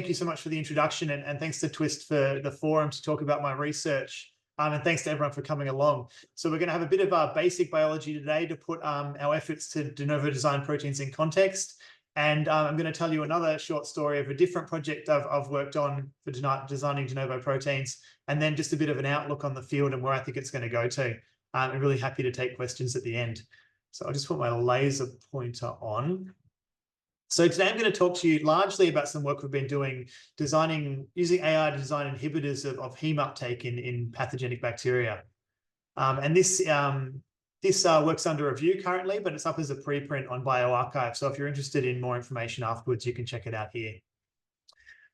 you so much for the introduction, and thanks to Twist for the forum to talk about my research. And thanks to everyone for coming along. So we're going to have a bit of basic biology today to put our efforts to de novo design proteins in context. And I'm going to tell you another short story of a different project I've worked on for designing de novo proteins, and then just a bit of an outlook on the field and where I think it's going to go to. I'm really happy to take questions at the end. So I'll just put my laser pointer on. So today I'm going to talk to you largely about some work we've been doing using AI to design inhibitors of heme uptake in pathogenic bacteria. And this work's under review currently, but it's up as a preprint on bioRxiv. So if you're interested in more information afterwards, you can check it out here.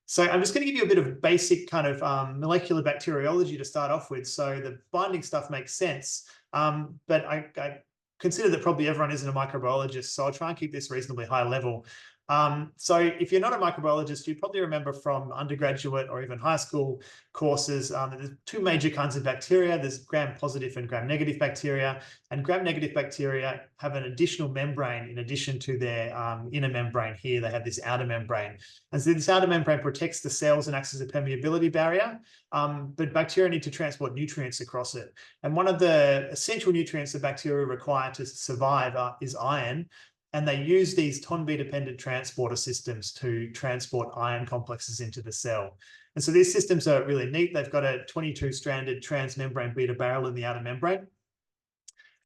So I'm just going to give you a bit of basic kind of molecular bacteriology to start off with. So the binding stuff makes sense, but I consider that probably everyone isn't a microbiologist, so I'll try and keep this reasonably high level. So if you're not a microbiologist, you probably remember from undergraduate or even high school courses that there's two major kinds of bacteria. There's gram-positive and gram-negative bacteria, and gram-negative bacteria have an additional membrane in addition to their inner membrane here. They have this outer membrane. And so this outer membrane protects the cells and acts as a permeability barrier, but bacteria need to transport nutrients across it. And one of the essential nutrients that bacteria require to survive is iron. And they use these TONB-dependent transporter systems to transport iron complexes into the cell. And so these systems are really neat. They've got a 22-stranded transmembrane beta barrel in the outer membrane.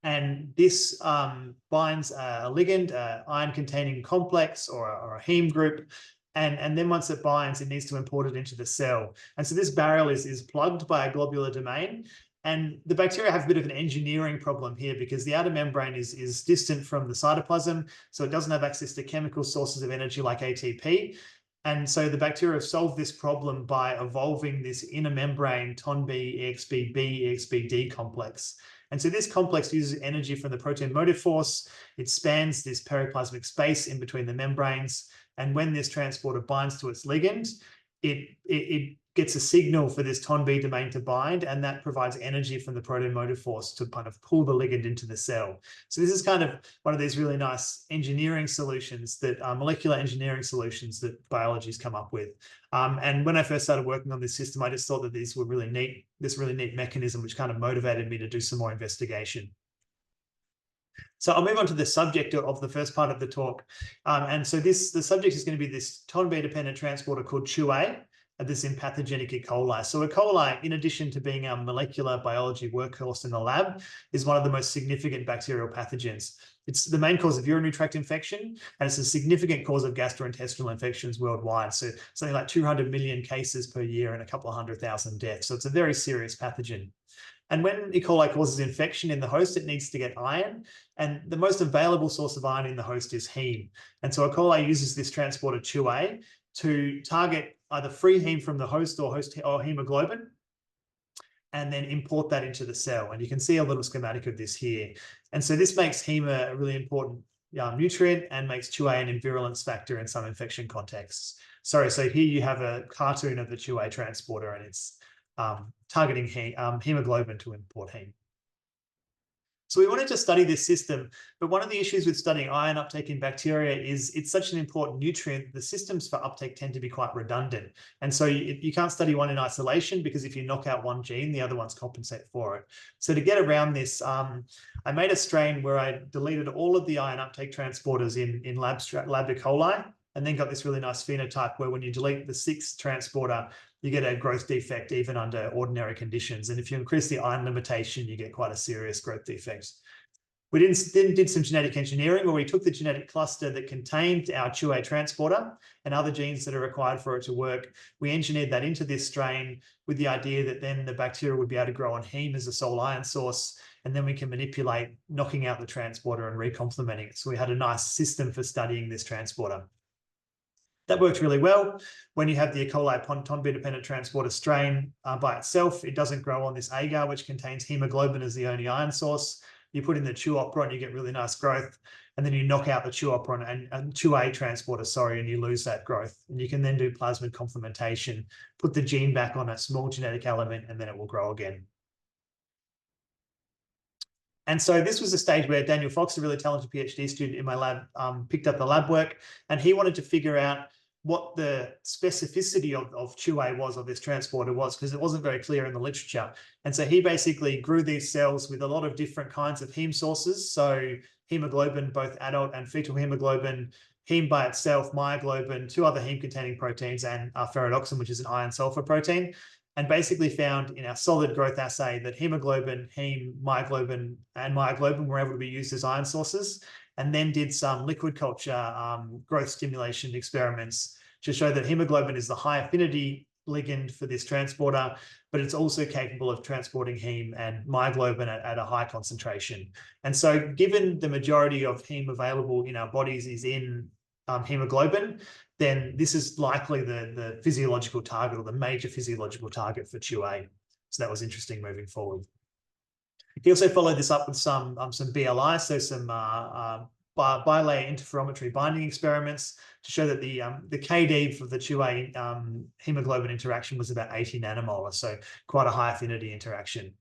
And this binds a ligand, iron-containing complex or a heme group. And then once it binds, it needs to import it into the cell. And so this barrel is plugged by a globular domain. And the bacteria have a bit of an engineering problem here because the outer membrane is distant from the cytoplasm, so it doesn't have access to chemical sources of energy like ATP. And so the bacteria have solved this problem by evolving this inner membrane TONB EXPB EXPD complex. And so this complex uses energy from the protein motive force. It spans this periplasmic space in between the membranes. And when this transporter binds to its ligand, it gets a signal for this TONB domain to bind, and that provides energy from the protein motive force to kind of pull the ligand into the cell. So this is kind of one of these really nice engineering solutions that molecular engineering solutions that biology's come up with. And when I first started working on this system, I just thought that these were really neat, this really neat mechanism, which kind of motivated me to do some more investigation. So I'll move on to the subject of the first part of the talk. And so the subject is going to be this TONB-dependent transporter called CHUA. This in pathogenic E. coli. So E. coli, in addition to being our molecular biology workhorse in the lab, is one of the most significant bacterial pathogens. It's the main cause of urinary tract infection, and it's a significant cause of gastrointestinal infections worldwide. So something like 200 million cases per year and a couple of 100,000 deaths. So it's a very serious pathogen. And when E. coli causes infection in the host, it needs to get iron. And the most available source of iron in the host is heme. And so E. coli uses this transporter CHUA to target either free heme from the host or hemoglobin, and then import that into the cell. And you can see a little schematic of this here. And so this makes heme a really important nutrient and makes CHUA an virulence factor in some infection contexts. So here you have a cartoon of the CHUA transporter, and it's targeting hemoglobin to import heme. So we wanted to study this system, but one of the issues with studying iron uptake in bacteria is it's such an important nutrient. The systems for uptake tend to be quite redundant. And so you can't study one in isolation, because if you knock out one gene, the other ones compensate for it. So to get around this, I made a strain where I deleted all of the iron uptake transporters in lab E. coli, and then got this really nice phenotype where when you delete the 6th transporter, you get a growth defect even under ordinary conditions. And if you increase the iron limitation, you get quite a serious growth defect. We then did some genetic engineering where we took the genetic cluster that contained our CHUA transporter and other genes that are required for it to work. We engineered that into this strain with the idea that then the bacteria would be able to grow on heme as a sole iron source, and then we can manipulate knocking out the transporter and recomplementing it. So we had a nice system for studying this transporter. That worked really well. When you have the E. coli TONB-dependent transporter strain by itself, it doesn't grow on this agar, which contains hemoglobin as the only iron source. You put in the CHUOPERON, you get really nice growth, and then you knock out the CHUOPERON and CHUA transporter, and you lose that growth. And you can then do plasmid complementation, put the gene back on a small genetic element, and then it will grow again. And so this was a stage where Daniel Fox, a really talented PhD student in my lab, picked up the lab work, and he wanted to figure out what the specificity of CHU-A was, of this transporter was, because it wasn't very clear in the literature. And so he basically grew these cells with a lot of different kinds of heme sources. So hemoglobin, both adult and fetal hemoglobin, heme by itself, myoglobin, two other heme-containing proteins, and ferredoxin, which is an iron sulfur protein, and basically found in our solid growth assay that hemoglobin, heme, myoglobin, and myoglobin were able to be used as iron sources, and then did some liquid culture growth stimulation experiments to show that hemoglobin is the high affinity ligand for this transporter, but it's also capable of transporting heme and myoglobin at a high concentration. And so given the majority of heme available in our bodies is in hemoglobin, then this is likely the physiological target, or the major physiological target for CHU-A. So that was interesting moving forward. He also followed this up with some BLI, so some bilayer interferometry binding experiments to show that the KD for the CHU-A hemoglobin interaction was about 80 nanomolar, so quite a high affinity interaction.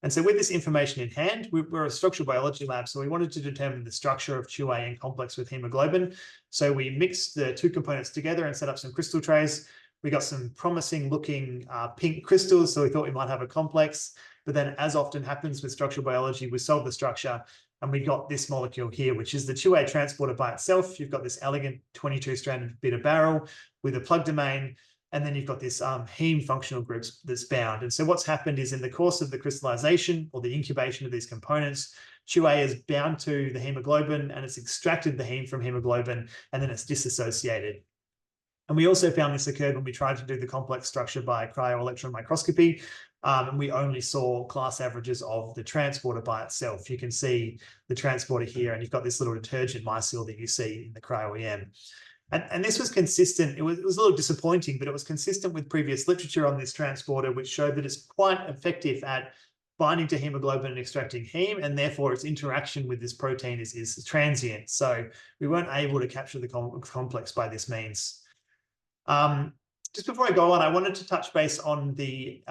And so with this information in hand, we're a structural biology lab, so we wanted to determine the structure of CHU-A in complex with hemoglobin. So we mixed the two components together and set up some crystal trays. We got some promising looking pink crystals, so we thought we might have a complex. But then, as often happens with structural biology, we solved the structure and we got this molecule here, which is the CHU-A transporter by itself. You've got this elegant 22-stranded beta barrel with a plug domain, and then you've got this heme functional group that's bound. And so what's happened is, in the course of the crystallization or the incubation of these components, CHU-A is bound to the hemoglobin and it's extracted the heme from hemoglobin, and then it's disassociated. And we also found this occurred when we tried to do the complex structure by cryo-electron microscopy, and we only saw class averages of the transporter by itself. You can see the transporter here, and you've got this little detergent micelle that you see in the cryo-EM. And this was consistent. It was a little disappointing, but it was consistent with previous literature on this transporter, which showed that it's quite effective at binding to hemoglobin and extracting heme, and therefore its interaction with this protein is transient. So we weren't able to capture the complex by this means. Just before I go on, I wanted to touch base on the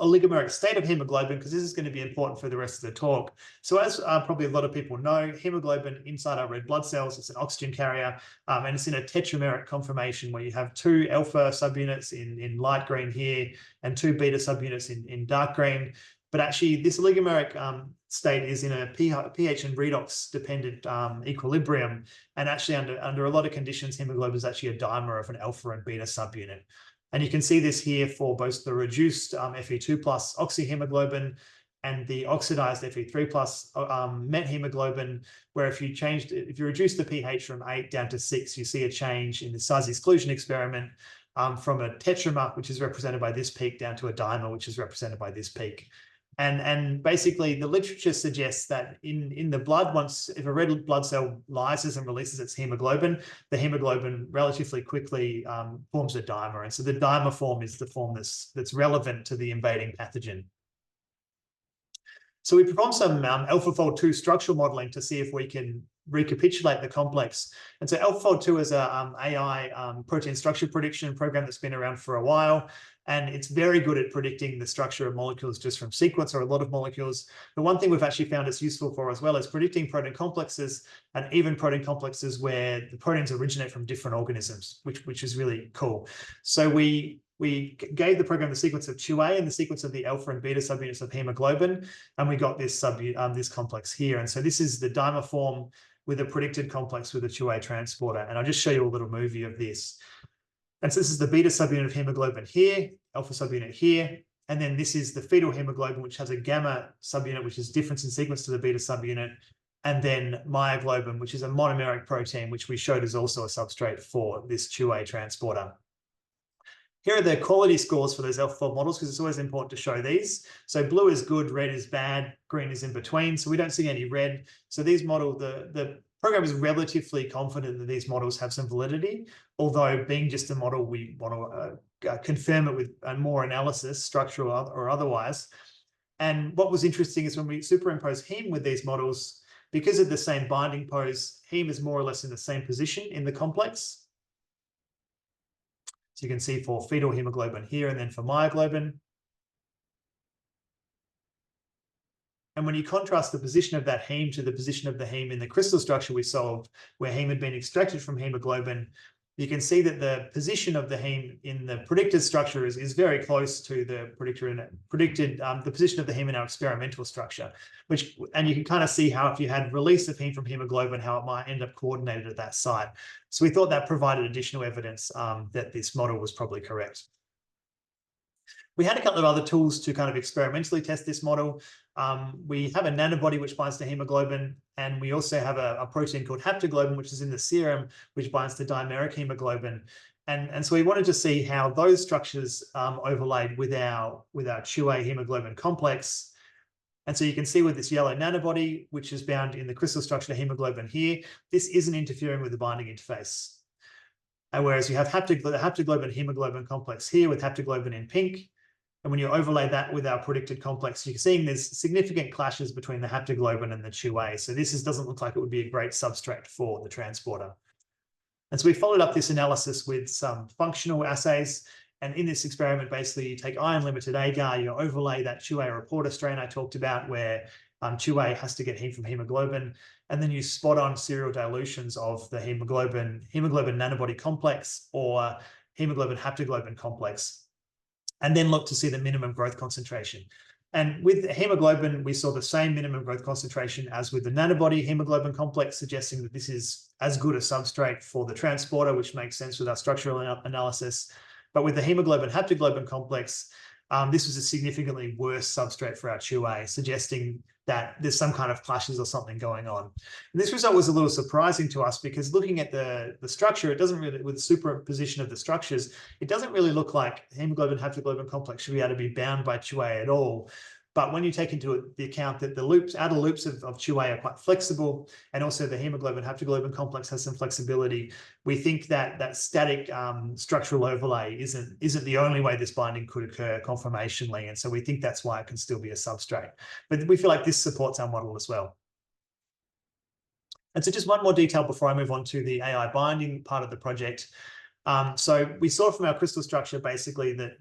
oligomeric state of hemoglobin, because this is going to be important for the rest of the talk. So as probably a lot of people know, hemoglobin inside our red blood cells, it's an oxygen carrier, and it's in a tetrameric conformation where you have two alpha subunits in light green here and two beta subunits in dark green. But actually, this oligomeric state is in a pH and redox dependent equilibrium. And actually, under a lot of conditions, hemoglobin is actually a dimer of an alpha and beta subunit. And you can see this here for both the reduced Fe2+ oxyhemoglobin and the oxidized Fe3+ methemoglobin, where if you reduce the pH from 8 down to 6, you see a change in the size exclusion experiment from a tetramer, which is represented by this peak, down to a dimer, which is represented by this peak. And basically, the literature suggests that in the blood, if a red blood cell lyses and releases its hemoglobin, the hemoglobin relatively quickly forms a dimer. And so the dimer form is the form that's relevant to the invading pathogen. So we performed some AlphaFold 2 structural modeling to see if we can recapitulate the complex. And so AlphaFold 2 is a AI protein structure prediction program that's been around for a while. And it's very good at predicting the structure of molecules just from sequence, or a lot of molecules. The one thing we've actually found it's useful for as well is predicting protein complexes, and even protein complexes where the proteins originate from different organisms, which is really cool. So we gave the program the sequence of CHU-A and the sequence of the alpha and beta subunits of hemoglobin, and we got this this complex here. And so this is the dimer form with a predicted complex with a CHU-A transporter. And I'll just show you a little movie of this. And so this is the beta subunit of hemoglobin here, alpha subunit here, and then this is the fetal hemoglobin, which has a gamma subunit, which is difference in sequence to the beta subunit, and then myoglobin, which is a monomeric protein, which we showed is also a substrate for this CHU-A transporter. Here are the quality scores for those AlphaFold models, because it's always important to show these. So blue is good, red is bad, green is in between. So we don't see any red. So these models, the program is relatively confident that these models have some validity, although being just a model, we want to confirm it with more analysis, structural or otherwise. And what was interesting is when we superimpose heme with these models, because of the same binding pose, heme is more or less in the same position in the complex. So you can see for fetal hemoglobin here, and then for myoglobin. And when you contrast the position of that heme to the position of the heme in the crystal structure we solved, where heme had been extracted from hemoglobin, you can see that the position of the heme in the predicted structure is very close to the the position of the heme in our experimental structure, and you can kind of see how if you had release of heme from hemoglobin, how it might end up coordinated at that site. So we thought that provided additional evidence that this model was probably correct. We had a couple of other tools to kind of experimentally test this model. We have a nanobody which binds to hemoglobin, and we also have a protein called haptoglobin, which is in the serum, which binds to dimeric hemoglobin. And so we wanted to see how those structures overlaid with our CHU-A hemoglobin complex. And so you can see with this yellow nanobody, which is bound in the crystal structure to hemoglobin here, this isn't interfering with the binding interface. And whereas you have the haptoglobin hemoglobin complex here with haptoglobin in pink, and when you overlay that with our predicted complex, you're seeing there's significant clashes between the haptoglobin and the CHU-A. So this doesn't look like it would be a great substrate for the transporter. And so we followed up this analysis with some functional assays. And in this experiment, basically, you take iron-limited agar, you overlay that CHU-A reporter strain I talked about, where CHU-A has to get heme from hemoglobin, and then you spot on serial dilutions of the hemoglobin nanobody complex or hemoglobin haptoglobin complex, and then look to see the minimum growth concentration. And with hemoglobin, we saw the same minimum growth concentration as with the nanobody hemoglobin complex, suggesting that this is as good a substrate for the transporter, which makes sense with our structural analysis. But with the hemoglobin haptoglobin complex, this was a significantly worse substrate for our CHU-A, suggesting that there's some kind of clashes or something going on. And this result was a little surprising to us because looking at the structure, it doesn't really, with the superposition of the structures, it doesn't really look like hemoglobin haptoglobin complex should be able to be bound by CHU-A at all. But when you take into the account that the outer loops of CHU-A are quite flexible, and also the hemoglobin haptoglobin complex has some flexibility, we think that that static structural overlay isn't the only way this binding could occur conformationally. And so we think that's why it can still be a substrate. But we feel like this supports our model as well. And so just one more detail before I move on to the AI binding part of the project. So we saw from our crystal structure basically that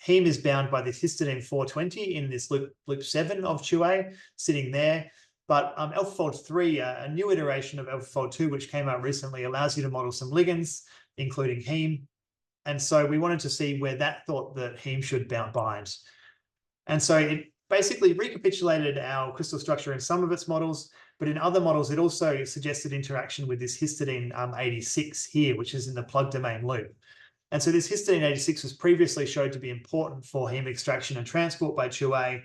heme is bound by this histidine 420 in this loop 7 of CHU-A sitting there. But AlphaFold 3, a new iteration of AlphaFold 2, which came out recently, allows you to model some ligands, including heme. And so we wanted to see where that thought that heme should bind. And so it basically recapitulated our crystal structure in some of its models, but in other models, it also suggested interaction with this histidine 86 here, which is in the plug domain loop. And so this histidine 86 was previously shown to be important for heme extraction and transport by CHU-A,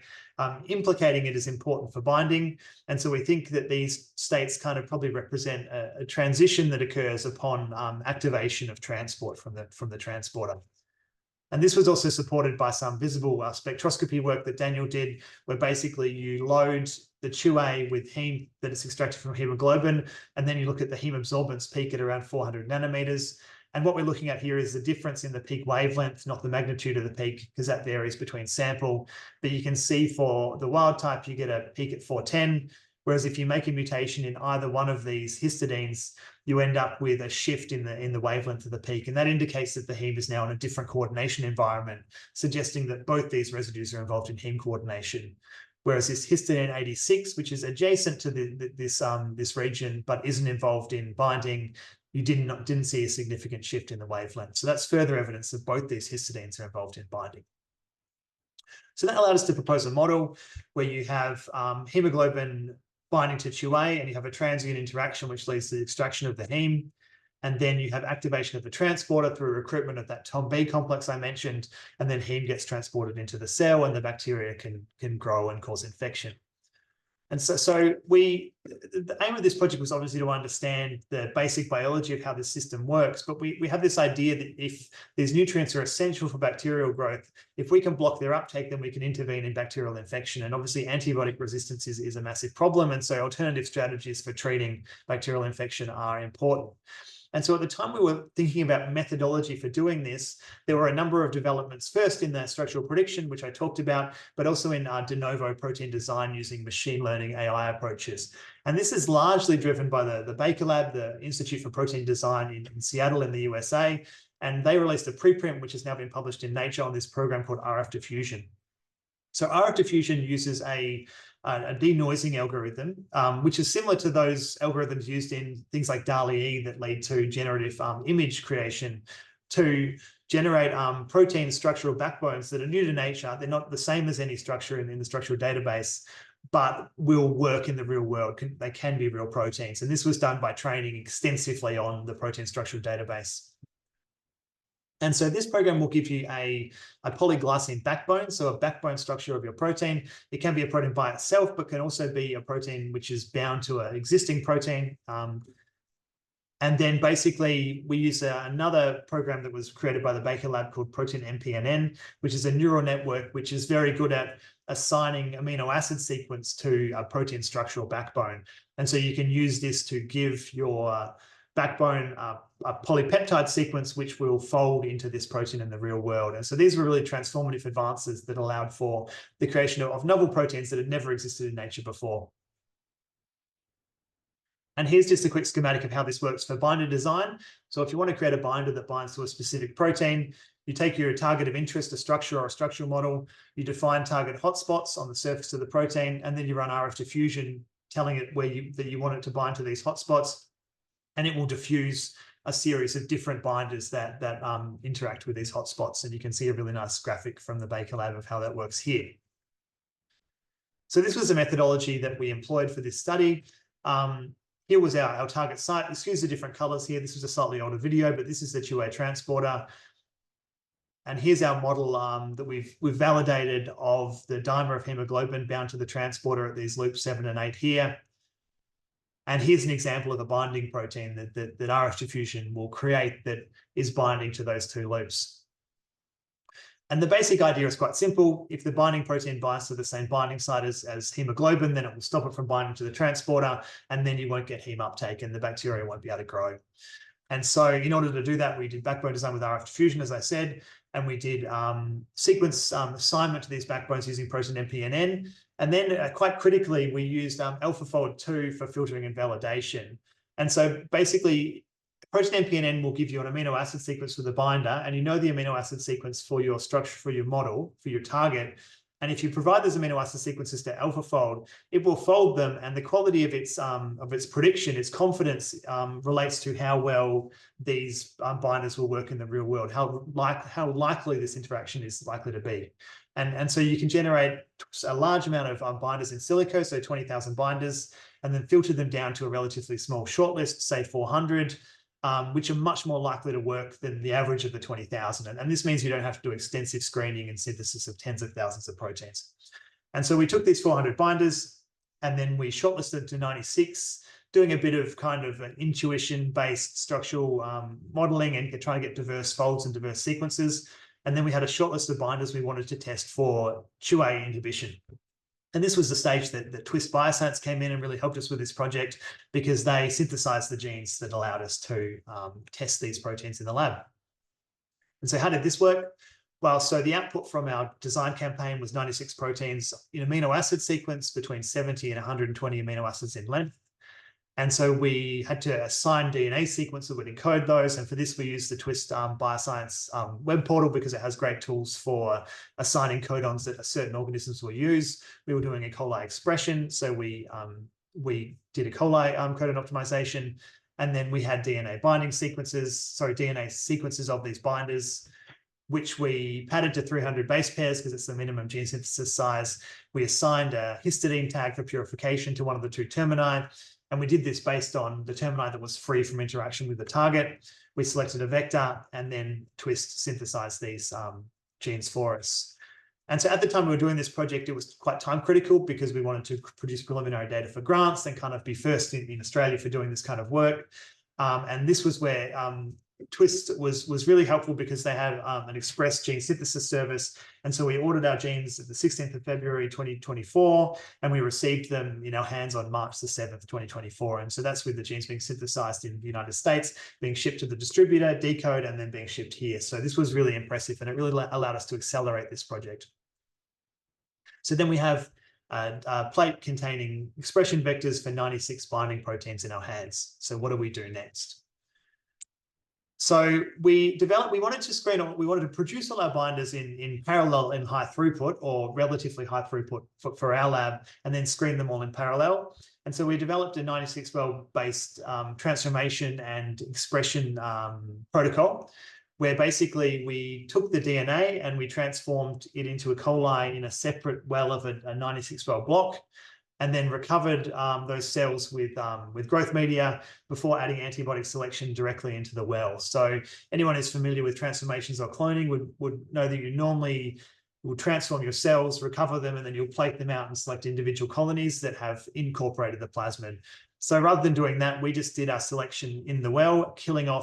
implicating it as important for binding. And so we think that these states kind of probably represent a transition that occurs upon activation of transport from the transporter. And this was also supported by some visible spectroscopy work that Daniel did, where basically you load the CHU-A with heme that is extracted from hemoglobin, and then you look at the heme absorbance peak at around 400 nanometers. And what we're looking at here is the difference in the peak wavelength, not the magnitude of the peak, because that varies between sample. But you can see for the wild type, you get a peak at 410, whereas if you make a mutation in either one of these histidines, you end up with a shift in the wavelength of the peak. And that indicates that the heme is now in a different coordination environment, suggesting that both these residues are involved in heme coordination. Whereas this histidine 86, which is adjacent to this region, but isn't involved in binding, you didn't see a significant shift in the wavelength. So that's further evidence that both these histidines are involved in binding. So that allowed us to propose a model where you have hemoglobin binding to CHU-A, and you have a transient interaction which leads to the extraction of the heme. And then you have activation of the transporter through recruitment of that TOM-B complex I mentioned, and then heme gets transported into the cell and the bacteria can grow and cause infection. And so the aim of this project was obviously to understand the basic biology of how this system works, but we have this idea that if these nutrients are essential for bacterial growth, if we can block their uptake, then we can intervene in bacterial infection. And obviously antibiotic resistance is a massive problem. And so alternative strategies for treating bacterial infection are important. And so at the time we were thinking about methodology for doing this, there were a number of developments, first in the structural prediction, which I talked about, but also in de novo protein design using machine learning AI approaches. And this is largely driven by the Baker Lab, the Institute for Protein Design in Seattle in the USA. And they released a preprint, which has now been published in Nature, on this program called RF diffusion. So RF diffusion uses a a denoising algorithm, which is similar to those algorithms used in things like DALL-E that lead to generative image creation, to generate protein structural backbones that are new to nature. They're not the same as any structure in the structural database, but will work in the real world. They can be real proteins. And this was done by training extensively on the protein structural database. And so this program will give you a polyglycine backbone, so a backbone structure of your protein. It can be a protein by itself, but can also be a protein which is bound to an existing protein. And then basically we use another program that was created by the Baker Lab called Protein MPNN, which is a neural network which is very good at assigning amino acid sequence to a protein structural backbone. And so you can use this to give your backbone a polypeptide sequence which will fold into this protein in the real world. And so these were really transformative advances that allowed for the creation of novel proteins that had never existed in nature before. And here's just a quick schematic of how this works for binder design. So if you want to create a binder that binds to a specific protein, you take your target of interest, a structure or a structural model, you define target hotspots on the surface of the protein, and then you run RF diffusion, telling it that you want it to bind to these hotspots, and it will diffuse a series of different binders that interact with these hotspots. And you can see a really nice graphic from the Baker Lab of how that works here. So this was a methodology that we employed for this study. Here was our target site. Excuse the different colors here. This was a slightly older video, but this is the 2A transporter. And here's our model that we've validated of the dimer of hemoglobin bound to the transporter at these loops 7 and 8 here. And here's an example of a binding protein that RF diffusion will create that is binding to those two loops. And the basic idea is quite simple. If the binding protein binds to the same binding site as hemoglobin, then it will stop it from binding to the transporter, and then you won't get heme uptake and the bacteria won't be able to grow. And so in order to do that, we did backbone design with RF diffusion, as I said, and we did sequence assignment to these backbones using protein MPNN. And then quite critically, we used AlphaFold 2 for filtering and validation. And so basically, protein MPNN will give you an amino acid sequence for the binder, and you know the amino acid sequence for your structure, for your model, for your target. And if you provide those amino acid sequences to AlphaFold, it will fold them, and the quality of its prediction, its confidence, relates to how well these binders will work in the real world, how likely this interaction is likely to be. And so you can generate a large amount of binders in silico, so 20,000 binders, and then filter them down to a relatively small shortlist, say 400, which are much more likely to work than the average of the 20,000. And this means you don't have to do extensive screening and synthesis of tens of thousands of proteins. And so we took these 400 binders and then we shortlisted to 96, doing a bit of kind of an intuition-based structural modeling and trying to get diverse folds and diverse sequences. And then we had a short list of binders we wanted to test for 2A inhibition. And this was the stage that Twist Bioscience came in and really helped us with this project, because they synthesized the genes that allowed us to test these proteins in the lab. And so how did this work? Well, so the output from our design campaign was 96 proteins in amino acid sequence between 70 and 120 amino acids in length. And so we had to assign DNA sequence that would encode those. And for this, we used the Twist Bioscience web portal, because it has great tools for assigning codons that certain organisms will use. We were doing E. coli expression, so we did E. coli codon optimization. And then we had DNA sequences of these binders, which we padded to 300 base pairs because it's the minimum gene synthesis size. We assigned a histidine tag for purification to one of the two termini. And we did this based on the termini that was free from interaction with the target. We selected a vector, and then Twist synthesized these genes for us. And so at the time we were doing this project, it was quite time critical because we wanted to produce preliminary data for grants and kind of be first in Australia for doing this kind of work. And this was where Twist was really helpful, because they have an express gene synthesis service. And so we ordered our genes at the 16th of February, 2024, and we received them in our hands on March the 7th, 2024. And so that's with the genes being synthesized in the United States, being shipped to the distributor, decode, and then being shipped here. So this was really impressive, and it really allowed us to accelerate this project. So then we have a plate containing expression vectors for 96 binding proteins in our hands. So what do we do next? So we wanted to produce all our binders in parallel in high throughput or relatively high throughput for our lab, and then screen them all in parallel. And so we developed a 96-well based transformation and expression protocol, where basically we took the DNA and we transformed it into E. coli in a separate well of a 96-well block, and then recovered those cells with growth media before adding antibiotic selection directly into the well. So anyone who's familiar with transformations or cloning would know that you normally will transform your cells, recover them, and then you'll plate them out and select individual colonies that have incorporated the plasmid. So rather than doing that, we just did our selection in the well,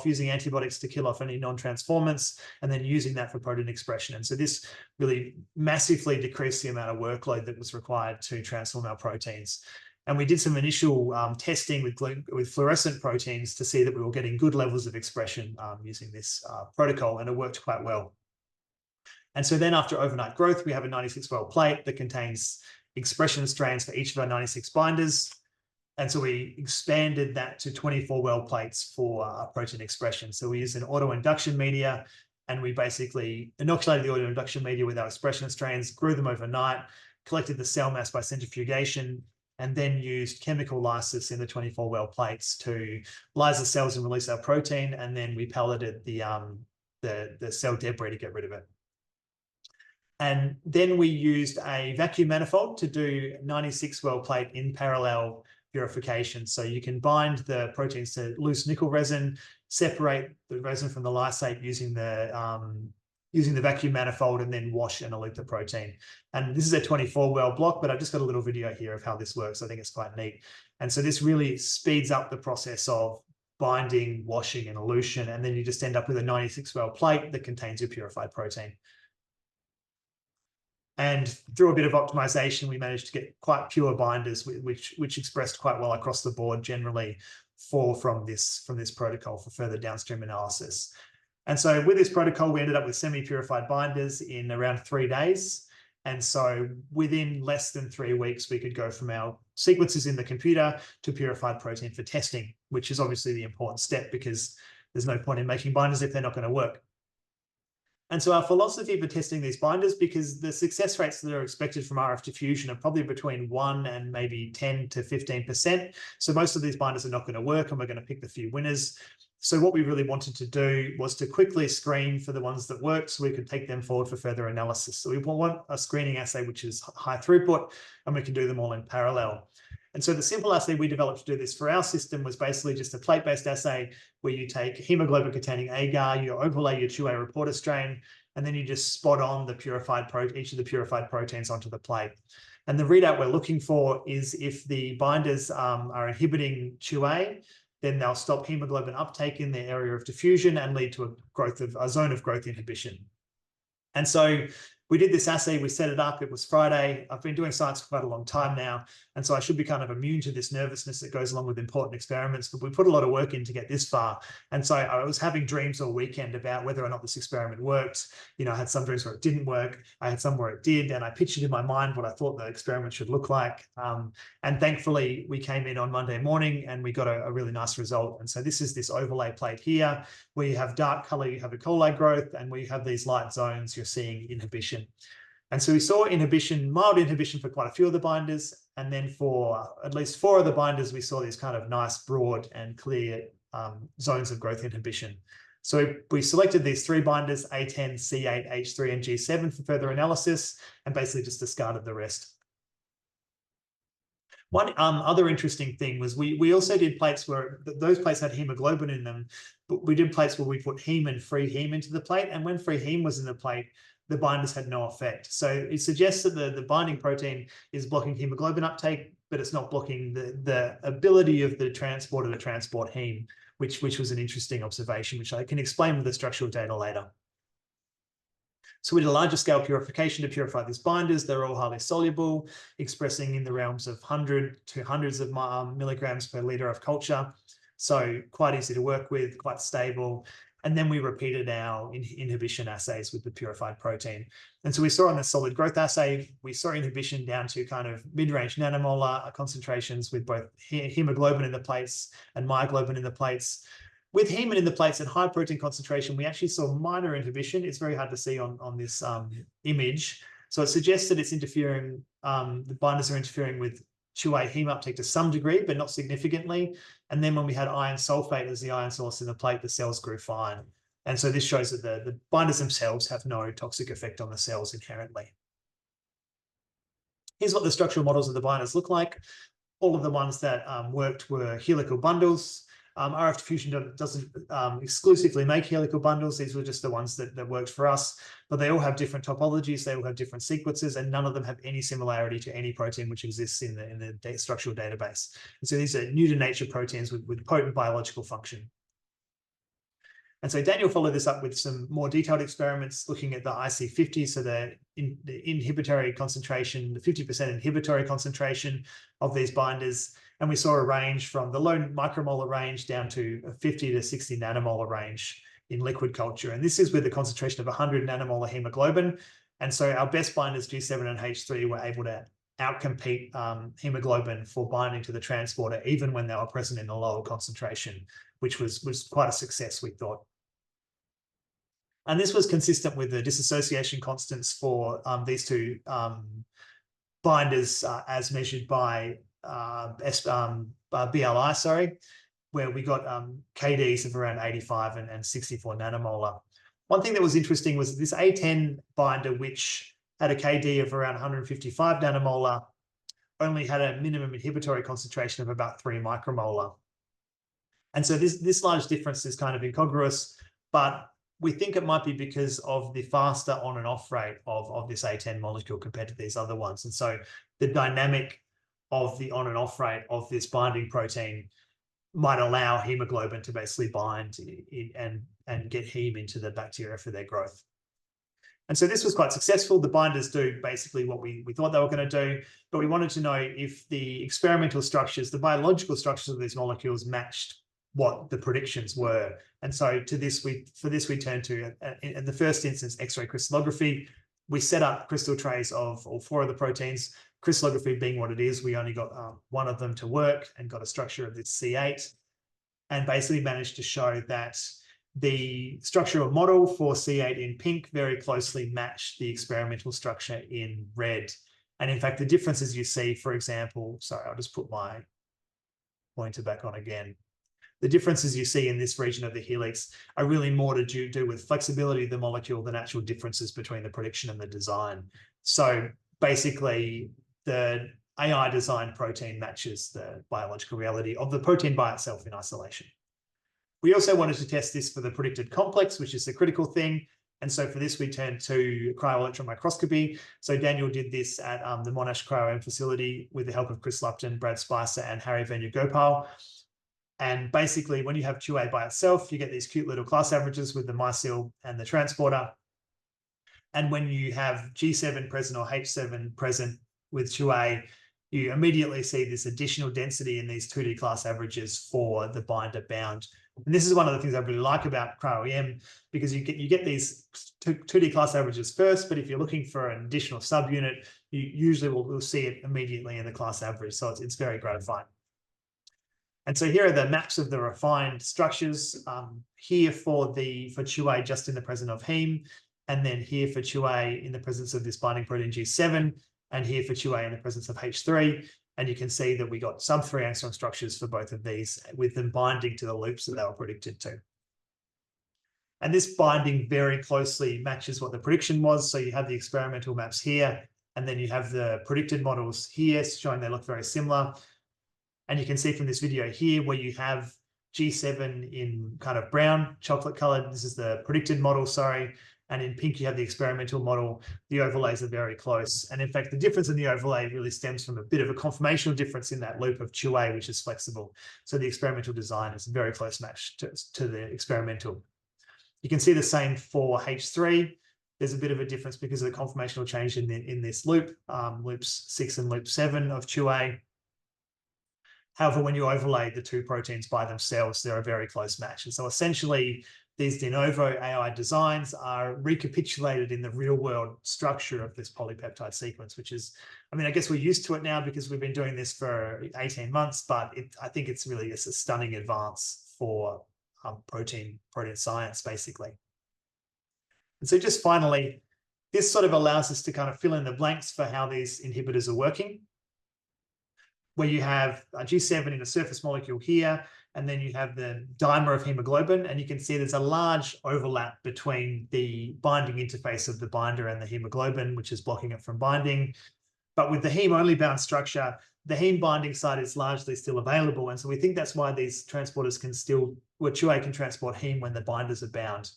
using antibiotics to kill off any non-transformants, and then using that for protein expression. And so this really massively decreased the amount of workload that was required to transform our proteins. And we did some initial testing with fluorescent proteins to see that we were getting good levels of expression using this protocol, and it worked quite well. And so then after overnight growth, we have a 96-well plate that contains expression strains for each of our 96 binders. And so we expanded that to 24-well plates for protein expression. So we used an autoinduction media, and we basically inoculated the autoinduction media with our expression strains, grew them overnight, collected the cell mass by centrifugation, and then used chemical lysis in the 24-well plates to lyse the cells and release our protein. And then we pelleted the cell debris to get rid of it. And then we used a vacuum manifold to do 96-well plate in parallel purification. So you can bind the proteins to loose nickel resin, separate the resin from the lysate using the vacuum manifold, and then wash and elute the protein. And this is a 24-well block, but I've just got a little video here of how this works. I think it's quite neat. And so this really speeds up the process of binding, washing, and elution. And then you just end up with a 96-well plate that contains your purified protein. And through a bit of optimization, we managed to get quite pure binders, which expressed quite well across the board generally from this protocol for further downstream analysis. And so with this protocol, we ended up with semi-purified binders in around 3 days. And so within less than 3 weeks, we could go from our sequences in the computer to purified protein for testing, which is obviously the important step, because there's no point in making binders if they're not going to work. And so our philosophy for testing these binders, because the success rates that are expected from RF diffusion are probably between 1 and maybe 10 to 15%. So most of these binders are not going to work, and we're going to pick the few winners. So what we really wanted to do was to quickly screen for the ones that worked so we could take them forward for further analysis. So we want a screening assay which is high throughput, and we can do them all in parallel. And so the simple assay we developed to do this for our system was basically just a plate-based assay where you take hemoglobin-containing agar, you overlay your 2A reporter strain, and then you just spot on each of the purified proteins onto the plate. And the readout we're looking for is if the binders are inhibiting 2A, then they'll stop hemoglobin uptake in the area of diffusion and lead to a zone of growth inhibition. And so we did this assay, we set it up, it was Friday. I've been doing science for quite a long time now, and so I should be kind of immune to this nervousness that goes along with important experiments, but we put a lot of work in to get this far. And so I was having dreams all weekend about whether or not this experiment worked. You know, I had some dreams where it didn't work, I had some where it did, and I pictured in my mind what I thought the experiment should look like. And thankfully, we came in on Monday morning and we got a really nice result. And so this is this overlay plate here, where you have dark color, you have E. coli growth, and we have these light zones, you're seeing inhibition. And so we saw inhibition, mild inhibition for quite a few of the binders. And then for at least 4 of the binders, we saw these kind of nice, broad and clear zones of growth inhibition. So we selected these 3 binders, A10, C8, H3, and G7 for further analysis, and basically just discarded the rest. One other interesting thing was we also did plates where those plates had hemoglobin in them, but we did plates where we put heme and free heme into the plate. And when free heme was in the plate, the binders had no effect. So it suggests that the binding protein is blocking hemoglobin uptake, but it's not blocking the ability of the transporter to transport heme, which was an interesting observation, which I can explain with the structural data later. So we did a larger scale purification to purify these binders. They're all highly soluble, expressing in the realms of 100 to hundreds of milligrams per liter of culture. So quite easy to work with, quite stable. And then we repeated our inhibition assays with the purified protein. And so we saw on the solid growth assay, we saw inhibition down to kind of mid-range nanomolar concentrations with both hemoglobin in the plates and myoglobin in the plates. With hemin in the plates at high protein concentration, we actually saw minor inhibition. It's very hard to see on this image. So it suggests that it's interfering, the binders are interfering with 2A heme uptake to some degree, but not significantly. And then when we had iron sulfate as the iron source in the plate, the cells grew fine. And so this shows that the binders themselves have no toxic effect on the cells inherently. Here's what the structural models of the binders look like. All of the ones that worked were helical bundles. RF diffusion doesn't exclusively make helical bundles. These were just the ones that worked for us, but they all have different topologies. They all have different sequences, and none of them have any similarity to any protein which exists in the structural database. And so these are new to nature proteins with potent biological function. And so Daniel followed this up with some more detailed experiments looking at the IC50, so the inhibitory concentration, the 50% inhibitory concentration of these binders. And we saw a range from the low micromolar range down to a 50 to 60 nanomolar range in liquid culture. And this is with a concentration of 100 nanomolar hemoglobin. And so our best binders, G7 and H3, were able to outcompete hemoglobin for binding to the transporter, even when they were present in a lower concentration, which was quite a success, we thought. And this was consistent with the dissociation constants for these two binders as measured by BLI, where we got KDs of around 85 and 64 nanomolar. One thing that was interesting was this A10 binder, which had a KD of around 155 nanomolar, only had a minimum inhibitory concentration of about 3 micromolar. And so this large difference is kind of incongruous, but we think it might be because of the faster on and off rate of this A10 molecule compared to these other ones. And so the dynamic of the on and off rate of this binding protein might allow hemoglobin to basically bind and get heme into the bacteria for their growth. And so this was quite successful. The binders do basically what we thought they were going to do, but we wanted to know if the experimental structures, the biological structures of these molecules matched what the predictions were. And so for this we turned to, in the first instance, X-ray crystallography. We set up crystal trays of all 4 of the proteins. Crystallography being what it is, we only got one of them to work and got a structure of this C8, and basically managed to show that the structural model for C8 in pink very closely matched the experimental structure in red. And in fact, the differences you see, for example, sorry, I'll just put my pointer back on again. The differences you see in this region of the helix are really more to do with flexibility of the molecule than actual differences between the prediction and the design. So basically, the AI designed protein matches the biological reality of the protein by itself in isolation. We also wanted to test this for the predicted complex, which is the critical thing. And so for this, we turned to cryo-electron microscopy. So Daniel did this at the Monash Cryo-EM facility with the help of Chris Lupton, Brad Spicer, and Hari Venugopal. And basically, when you have 2A by itself, you get these cute little class averages with the mycel and the transporter. And when you have G7 present or H7 present with 2A, you immediately see this additional density in these 2D class averages for the binder bound. And this is one of the things I really like about cryo-EM, because you get these 2D class averages first, but if you're looking for an additional subunit, you usually will see it immediately in the class average. So it's very gratifying. And so here are the maps of the refined structures, here for 2A just in the presence of heme, and then here for 2A in the presence of this binding protein G7, and here for 2A in the presence of H3. And you can see that we got sub-3 angstrom structures for both of these, with them binding to the loops that they were predicted to. And this binding very closely matches what the prediction was. So you have the experimental maps here, and then you have the predicted models here, showing they look very similar. And you can see from this video here where you have G7 in kind of brown, chocolate colored. This is the predicted model, sorry. And in pink, you have the experimental model. The overlays are very close. And in fact, the difference in the overlay really stems from a bit of a conformational difference in that loop of 2A, which is flexible. So the experimental design is a very close match to the experimental. You can see the same for H3. There's a bit of a difference because of the conformational change in this loop, loops 6 and loop 7 of 2A. However, when you overlay the two proteins by themselves, they're a very close match. And so essentially, these de novo AI designs are recapitulated in the real world structure of this polypeptide sequence, which is, I mean, I guess we're used to it now because we've been doing this for 18 months, but I think it's really a stunning advance for protein science, basically. And so just finally, this sort of allows us to kind of fill in the blanks for how these inhibitors are working, where you have a G7 in a surface molecule here, and then you have the dimer of hemoglobin, and you can see there's a large overlap between the binding interface of the binder and the hemoglobin, which is blocking it from binding. But with the heme-only bound structure, the heme binding site is largely still available. And so we think that's why these transporters can still, well, CuA can transport heme when the binders are bound.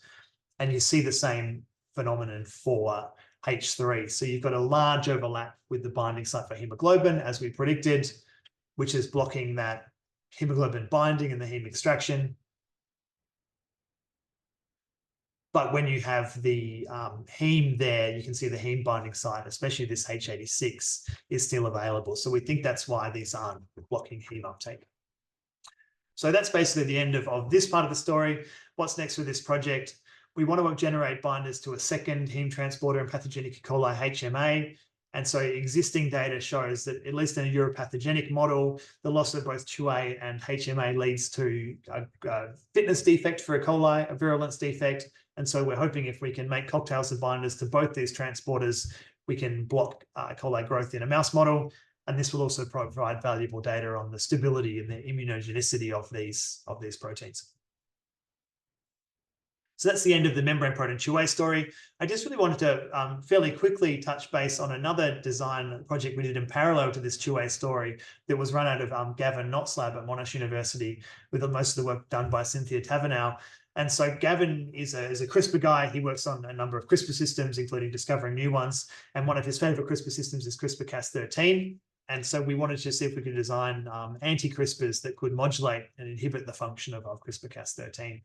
And you see the same phenomenon for H3. So you've got a large overlap with the binding site for hemoglobin, as we predicted, which is blocking that hemoglobin binding and the heme extraction. But when you have the heme there, you can see the heme binding site, especially this H86, is still available. So we think that's why these aren't blocking heme uptake. So that's basically the end of this part of the story. What's next with this project? We want to generate binders to a second heme transporter in pathogenic E. coli, HMA. And so existing data shows that, at least in a uropathogenic model, the loss of both CuA and HMA leads to a fitness defect for E. coli, a virulence defect. And so we're hoping if we can make cocktails of binders to both these transporters, we can block E. coli growth in a mouse model. And this will also provide valuable data on the stability and the immunogenicity of these proteins. So that's the end of the membrane protein CuA story. I just really wanted to fairly quickly touch base on another design project we did in parallel to this CuA story that was run out of Gavin Knott's lab at Monash University, with most of the work done by Cynthia Tavernow. And so Gavin is a CRISPR guy. He works on a number of CRISPR systems, including discovering new ones. And one of his favorite CRISPR systems is CRISPR-Cas13. And so we wanted to see if we could design anti-CRISPRs that could modulate and inhibit the function of CRISPR-Cas13.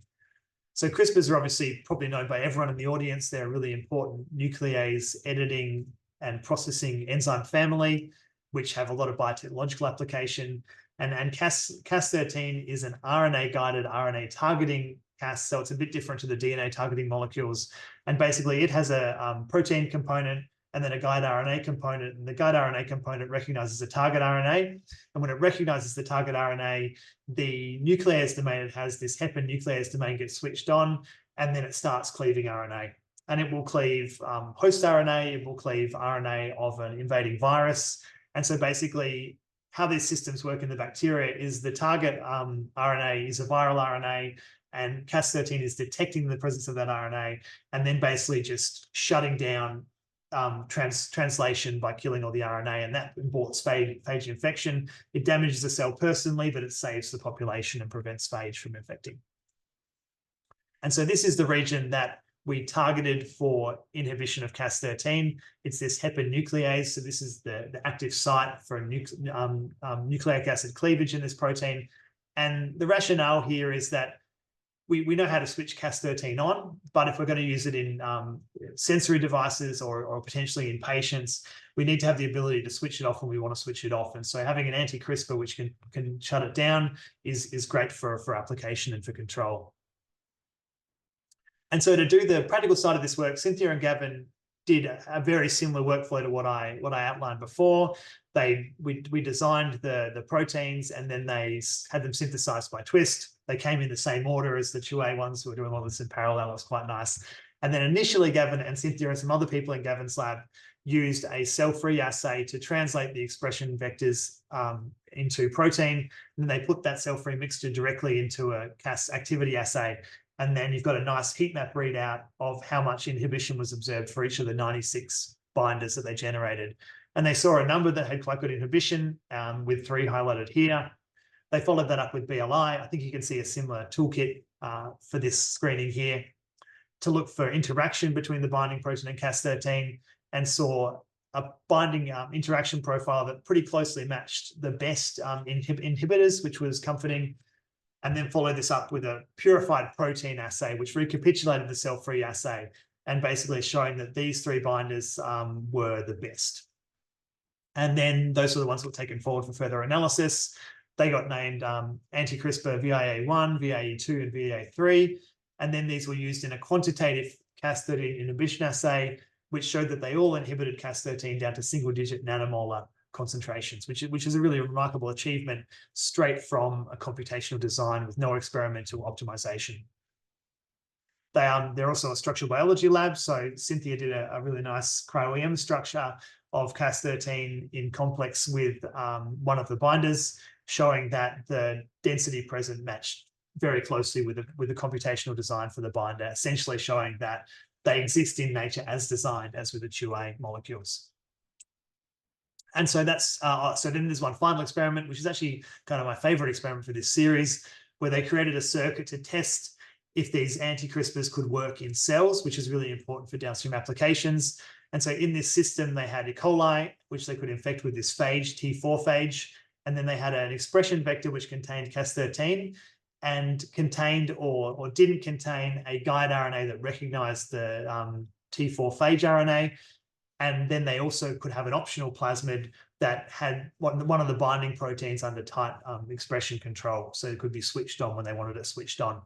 So CRISPRs are obviously probably known by everyone in the audience. They're a really important nuclease editing and processing enzyme family, which have a lot of biotechnological application. And Cas13 is an RNA-guided RNA targeting Cas, so it's a bit different to the DNA targeting molecules. And basically it has a protein component and then a guide RNA component. And the guide RNA component recognizes a target RNA. And when it recognizes the target RNA, the nuclease domain it has, this heparin nuclease domain, gets switched on, and then it starts cleaving RNA. And it will cleave host RNA, it will cleave RNA of an invading virus. And so basically, how these systems work in the bacteria is the target RNA is a viral RNA, and Cas13 is detecting the presence of that RNA, and then basically just shutting down translation by killing all the RNA, and that aborts phage infection. It damages the cell personally, but it saves the population and prevents phage from infecting. And so this is the region that we targeted for inhibition of Cas13. It's this heparin nuclease. So this is the active site for nucleic acid cleavage in this protein. And the rationale here is that we know how to switch Cas13 on, but if we're going to use it in sensory devices or potentially in patients, we need to have the ability to switch it off when we want to switch it off. And so having an anti-CRISPR which can shut it down is great for application and for control. And so to do the practical side of this work, Cynthia and Gavin did a very similar workflow to what I outlined before. We designed the proteins, and then they had them synthesized by Twist. They came in the same order as the CuA ones, who were doing all this in parallel. It was quite nice. And then initially, Gavin and Cynthia and some other people in Gavin's lab used a cell-free assay to translate the expression vectors into protein. And then they put that cell-free mixture directly into a Cas activity assay. And then you've got a nice heat map readout of how much inhibition was observed for each of the 96 binders that they generated. And they saw a number that had quite good inhibition, with 3 highlighted here. They followed that up with BLI. I think you can see a similar toolkit for this screening here to look for interaction between the binding protein and Cas13, and saw a binding interaction profile that pretty closely matched the best inhibitors, which was comforting. And then followed this up with a purified protein assay, which recapitulated the cell-free assay and basically showing that these 3 binders were the best. And then those are the ones that were taken forward for further analysis. They got named anti-CRISPR VIA1, VIA2, and VIA3. And then these were used in a quantitative Cas13 inhibition assay, which showed that they all inhibited Cas13 down to single-digit nanomolar concentrations, which is a really remarkable achievement straight from a computational design with no experimental optimization. They're also a structural biology lab. So Cynthia did a really nice cryo-EM structure of Cas13 in complex with one of the binders, showing that the density present matched very closely with the computational design for the binder, essentially showing that they exist in nature as designed, as with the 2A molecules. And so that's so then there's one final experiment, which is actually kind of my favorite experiment for this series, where they created a circuit to test if these anti-CRISPRs could work in cells, which is really important for downstream applications. And so in this system, they had E. coli, which they could infect with this phage, T4 phage. And then they had an expression vector which contained Cas13 and contained or didn't contain a guide RNA that recognized the T4 phage RNA. And then they also could have an optional plasmid that had one of the binding proteins under tight expression control. So it could be switched on when they wanted it switched on.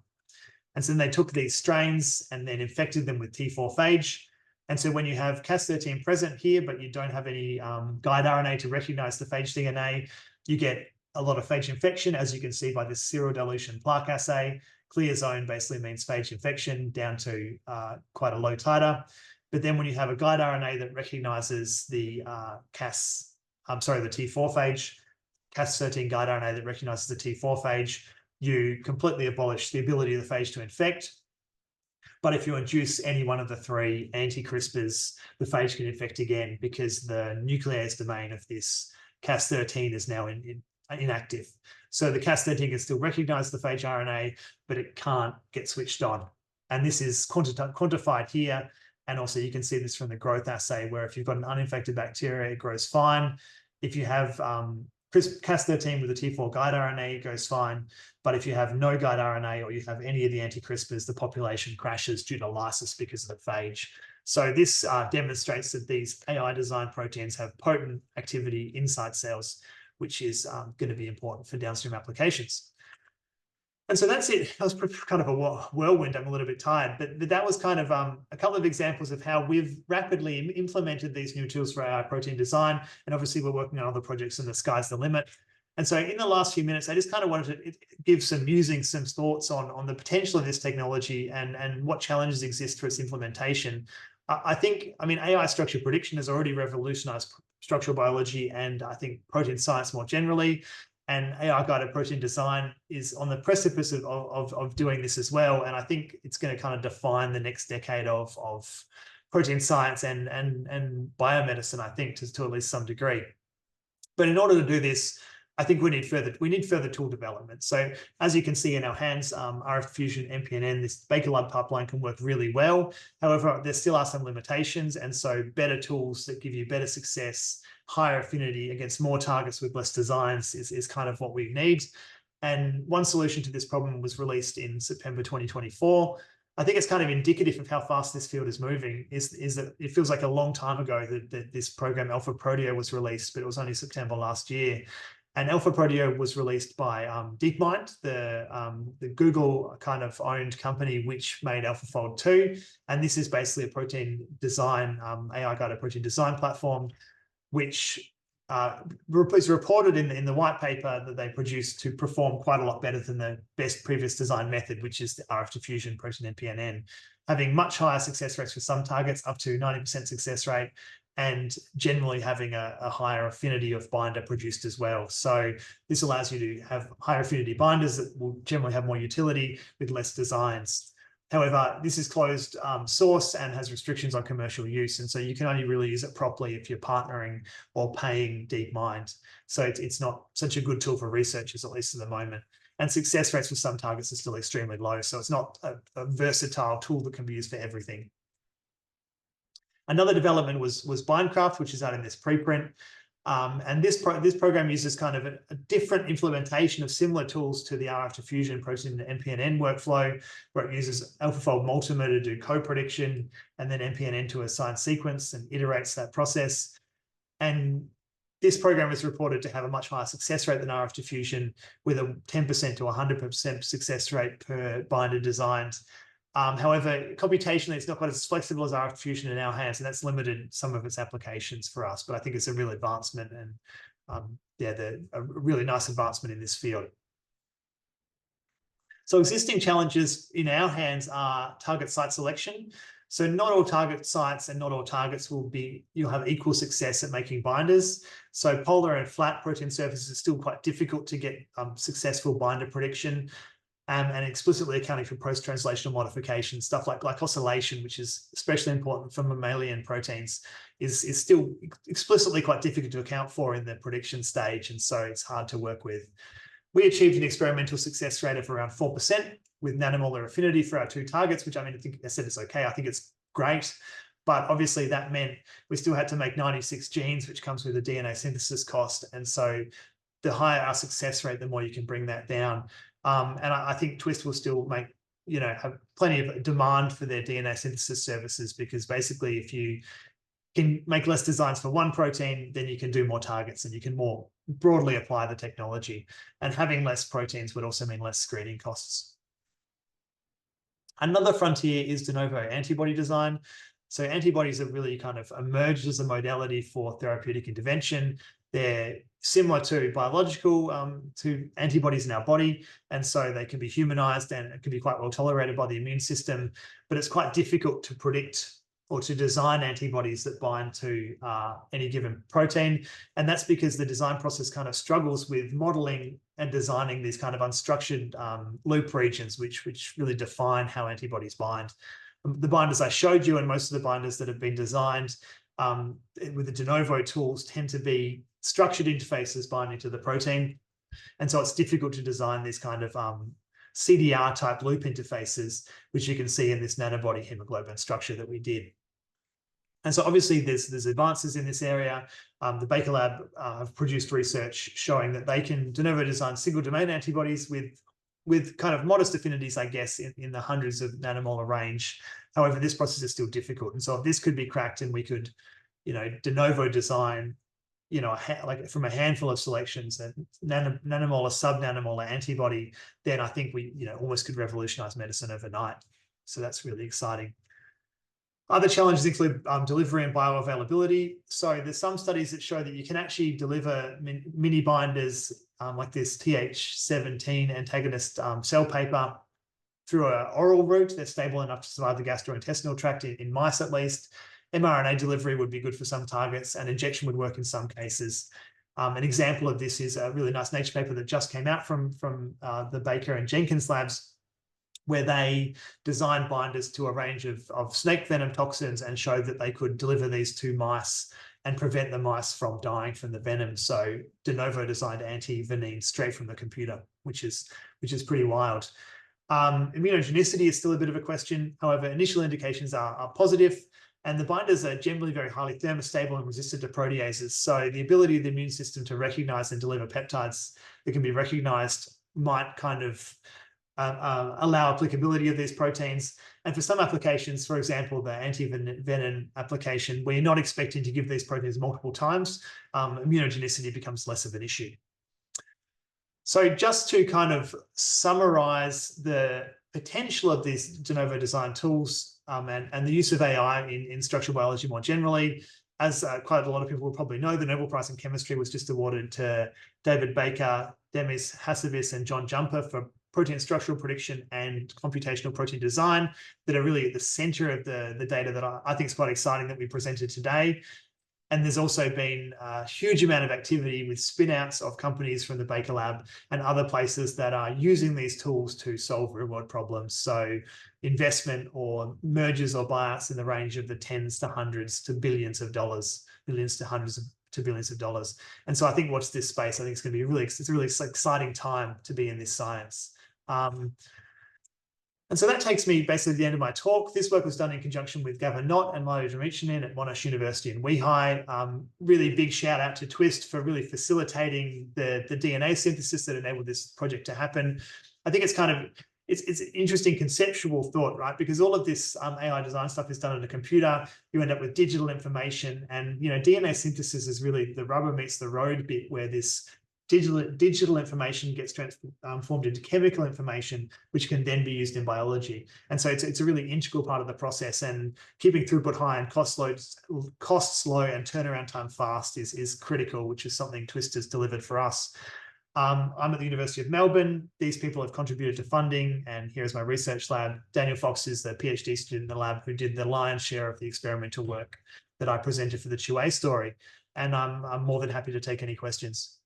And so then they took these strains and then infected them with T4 phage. And so when you have Cas13 present here, but you don't have any guide RNA to recognize the phage DNA, you get a lot of phage infection, as you can see by this serodilution plaque assay. Clear zone basically means phage infection down to quite a low titer. But then when you have a guide RNA that recognizes the the T4 phage, Cas13 guide RNA that recognizes the T4 phage, you completely abolish the ability of the phage to infect. But if you induce any one of the three anti-CRISPRs, the phage can infect again because the nuclease domain of this Cas13 is now inactive. So the Cas13 can still recognize the phage RNA, but it can't get switched on. And this is quantified here. And also you can see this from the growth assay, where if you've got an uninfected bacteria, it grows fine. If you have Cas13 with a T4 guide RNA, it goes fine. But if you have no guide RNA or you have any of the anti-CRISPRs, the population crashes due to lysis because of the phage. So this demonstrates that these AI design proteins have potent activity inside cells, which is going to be important for downstream applications. And so that's it. That was kind of a whirlwind. I'm a little bit tired, but that was kind of a couple of examples of how we've rapidly implemented these new tools for AI protein design. And obviously we're working on other projects and the sky's the limit. And so in the last few minutes, I just kind of wanted to give some thoughts on the potential of this technology and what challenges exist for its implementation. I mean, AI structure prediction has already revolutionized structural biology and I think protein science more generally. And AI-guided protein design is on the precipice of doing this as well. And I think it's going to kind of define the next decade of protein science and biomedicine, I think, to at least some degree. But in order to do this, I think we need further tool development. So as you can see in our hands, RF Fusion, MPNN, this Baker Lab pipeline can work really well. However, there still are some limitations. And so better tools that give you better success, higher affinity against more targets with less designs is kind of what we need. And one solution to this problem was released in September 2024. I think it's kind of indicative of how fast this field is moving, is that it feels like a long time ago that this program Alpha Proteo was released, but it was only September last year. And Alpha Proteo was released by DeepMind, the Google kind of owned company, which made AlphaFold 2. And this is basically a protein design, AI-guided protein design platform, which is reported in the white paper that they produced to perform quite a lot better than the best previous design method, which is the RF diffusion protein MPNN, having much higher success rates for some targets, up to 90% success rate, and generally having a higher affinity of binder produced as well. So this allows you to have higher affinity binders that will generally have more utility with less designs. However, this is closed source and has restrictions on commercial use. And so you can only really use it properly if you're partnering or paying DeepMind. So it's not such a good tool for researchers, at least at the moment. And success rates for some targets are still extremely low. So it's not a versatile tool that can be used for everything. Another development was Bindcraft, which is out in this preprint. And this program uses kind of a different implementation of similar tools to the RF diffusion protein MPNN workflow, where it uses AlphaFold Multimer to do co-prediction and then MPNN to assign sequence and iterates that process. And this program is reported to have a much higher success rate than RF diffusion, with a 10% to 100% success rate per binder designed. However, computationally, it's not quite as flexible as RF fusion in our hands, and that's limited some of its applications for us. But I think it's a real advancement, and a really nice advancement in this field. So existing challenges in our hands are target site selection. So not all target sites and not all targets you'll have equal success at making binders. So polar and flat protein surfaces are still quite difficult to get successful binder prediction. And explicitly accounting for post-translational modification, stuff like glycosylation, which is especially important for mammalian proteins, is still explicitly quite difficult to account for in the prediction stage, and so it's hard to work with. We achieved an experimental success rate of around 4% with nanomolar affinity for our 2 targets, which I think I said it's okay. I think it's great, but obviously that meant we still had to make 96 genes, which comes with a DNA synthesis cost, and so the higher our success rate, the more you can bring that down. And I think Twist will still have plenty of demand for their DNA synthesis services, because basically if you can make less designs for one protein, then you can do more targets and you can more broadly apply the technology. And having less proteins would also mean less screening costs. Another frontier is de novo antibody design. So antibodies have really kind of emerged as a modality for therapeutic intervention. They're similar to biological, to antibodies in our body, and so they can be humanized and it can be quite well tolerated by the immune system, but it's quite difficult to predict or to design antibodies that bind to any given protein. And that's because the design process kind of struggles with modeling and designing these kind of unstructured loop regions, which really define how antibodies bind. The binders I showed you and most of the binders that have been designed with the de novo tools tend to be structured interfaces binding to the protein. And so it's difficult to design these kind of CDR type loop interfaces, which you can see in this nanobody hemoglobin structure that we did. And so obviously there's advances in this area. The Baker Lab have produced research showing that they can de novo design single domain antibodies with kind of modest affinities, I guess, in the hundreds of nanomolar range. However, this process is still difficult. And so if this could be cracked and we could, de novo design, like from a handful of selections, a nanomolar, sub-nanomolar antibody, then I think we, almost could revolutionize medicine overnight. So that's really exciting. Other challenges include delivery and bioavailability. So there's some studies that show that you can actually deliver mini binders like this Th17 antagonist cell paper through an oral route. They're stable enough to survive the gastrointestinal tract in mice at least. mRNA delivery would be good for some targets, and injection would work in some cases. An example of this is a really nice Nature paper that just came out from the Baker and Jenkins labs, where they designed binders to a range of snake venom toxins and showed that they could deliver these to mice and prevent the mice from dying from the venom. So de novo designed anti-venin straight from the computer, which is pretty wild. Immunogenicity is still a bit of a question. However, initial indications are positive, and the binders are generally very highly thermostable and resistant to proteases. So the ability of the immune system to recognize and deliver peptides that can be recognized might kind of allow applicability of these proteins. And for some applications, for example, the anti-venin application, where you're not expecting to give these proteins multiple times, immunogenicity becomes less of an issue. So just to kind of summarize the potential of these de novo design tools and the use of AI in structural biology more generally, as quite a lot of people will probably know, the Nobel Prize in Chemistry was just awarded to David Baker, Demis Hassabis, and John Jumper for protein structural prediction and computational protein design that are really at the center of the data that I think is quite exciting that we presented today. And there's also been a huge amount of activity with spin-outs of companies from the Baker Lab and other places that are using these tools to solve real-world problems. So investment or mergers or buyouts in the range of the tens to hundreds to billions of dollars, billions to hundreds to billions of dollars. And so I think watch this space. I think it's going to be it's a really exciting time to be in this science. And so that takes me basically to the end of my talk. This work was done in conjunction with Gavin Knott and Mario Dmitrinin at Monash University in Weihai. Really big shout out to Twist for really facilitating the DNA synthesis that enabled this project to happen. I think it's kind of, it's an interesting conceptual thought, right? Because all of this AI design stuff is done on a computer. You end up with digital information, and DNA synthesis is really the rubber meets the road bit where this digital information gets transformed into chemical information, which can then be used in biology. And so it's a really integral part of the process, and keeping throughput high and costs low and turnaround time fast is critical, which is something Twist has delivered for us. I'm at the University of Melbourne. These people have contributed to funding, and here's my research lab. Daniel Fox is the PhD student in the lab who did the lion's share of the experimental work that I presented for the 2A story. And I'm more than happy to take any questions.